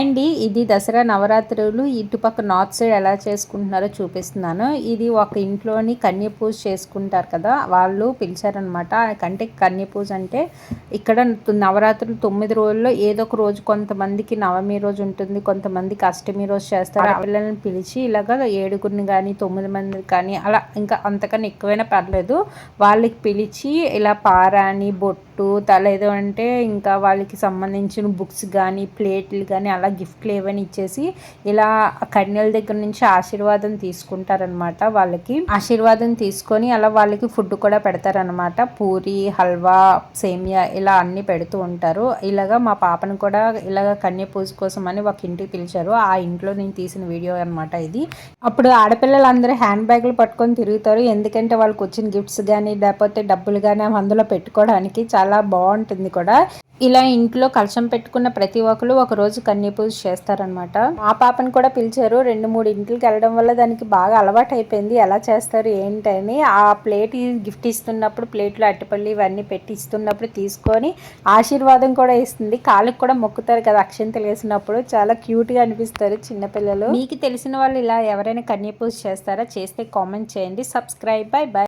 అండి, ఇది దసరా నవరాత్రులు ఇటుపక్క నార్త్ సైడ్ ఎలా చేసుకుంటున్నారో చూపిస్తున్నాను. ఇది ఒక ఇంట్లోని కన్య పూజ చేసుకుంటారు కదా, వాళ్ళు పిలిచారనమాట. అంటే కన్య పూజ అంటే ఇక్కడ నవరాత్రులు 9 రోజుల్లో ఏదో ఒక రోజు, కొంతమందికి నవమి రోజు ఉంటుంది, కొంతమందికి అష్టమి రోజు చేస్తారు. ఆ పిల్లల్ని పిలిచి ఇలాగ 7గురిని కానీ 9 మంది కానీ అలా ఇంకా అంతకన్నా ఎక్కువైనా పర్లేదు, వాళ్ళకి పిలిచి ఇలా పారాని బొట్టు తలేదో అంటే ఇంకా వాళ్ళకి సంబంధించిన బుక్స్ కానీ ప్లేట్లు కానీ అలా గిఫ్ట్లు ఏవైనా ఇచ్చేసి ఇలా కన్యల దగ్గర నుంచి ఆశీర్వాదం తీసుకుంటారనమాట. వాళ్ళకి ఆశీర్వాదం తీసుకొని అలా వాళ్ళకి ఫుడ్ కూడా పెడతారనమాట. పూరి, హల్వా, సేమియా ఇలా అన్ని పెడుతూ ఉంటారు. ఇలాగా మా పాపను కూడా ఇలాగ కన్య పూజ కోసం అని ఒక ఇంటికి పిలిచారు. ఆ ఇంట్లో నేను తీసిన వీడియో అనమాట ఇది. అప్పుడు ఆడపిల్లలందరూ హ్యాండ్ బ్యాగులు పట్టుకొని తిరుగుతారు, ఎందుకంటే వాళ్ళకి వచ్చిన గిఫ్ట్స్ కానీ లేకపోతే డబ్బులు కానీ అందులో పెట్టుకోవడానికి చాలా బాగుంటుంది కూడా. ఇలా ఇంట్లో కలశం పెట్టుకున్న ప్రతి ఒక్కరు ఒక రోజు కన్య పూజ చేస్తారనమాట. మా పాపను కూడా పిలిచారు. 2-3 ఇంటికి వెళ్ళడం వల్ల దానికి బాగా అలవాటు అయిపోయింది ఎలా చేస్తారు ఏంటని. ఆ ప్లేట్ గిఫ్ట్ ఇస్తున్నప్పుడు ప్లేట్లో అట్టిపల్లి ఇవన్నీ పెట్టి ఇస్తున్నప్పుడు తీసుకొని ఆశీర్వాదం కూడా ఇస్తుంది. కాళ్ళకి కూడా మొక్కుతారు కదా అక్షంతలు వేసినప్పుడు, చాలా క్యూట్గా అనిపిస్తారు చిన్నపిల్లలు. మీకు తెలిసిన వాళ్ళు ఇలా ఎవరైనా కన్య పూజ చేస్తారా? చేస్తే కామెంట్ చేయండి. సబ్స్క్రైబ్. By by.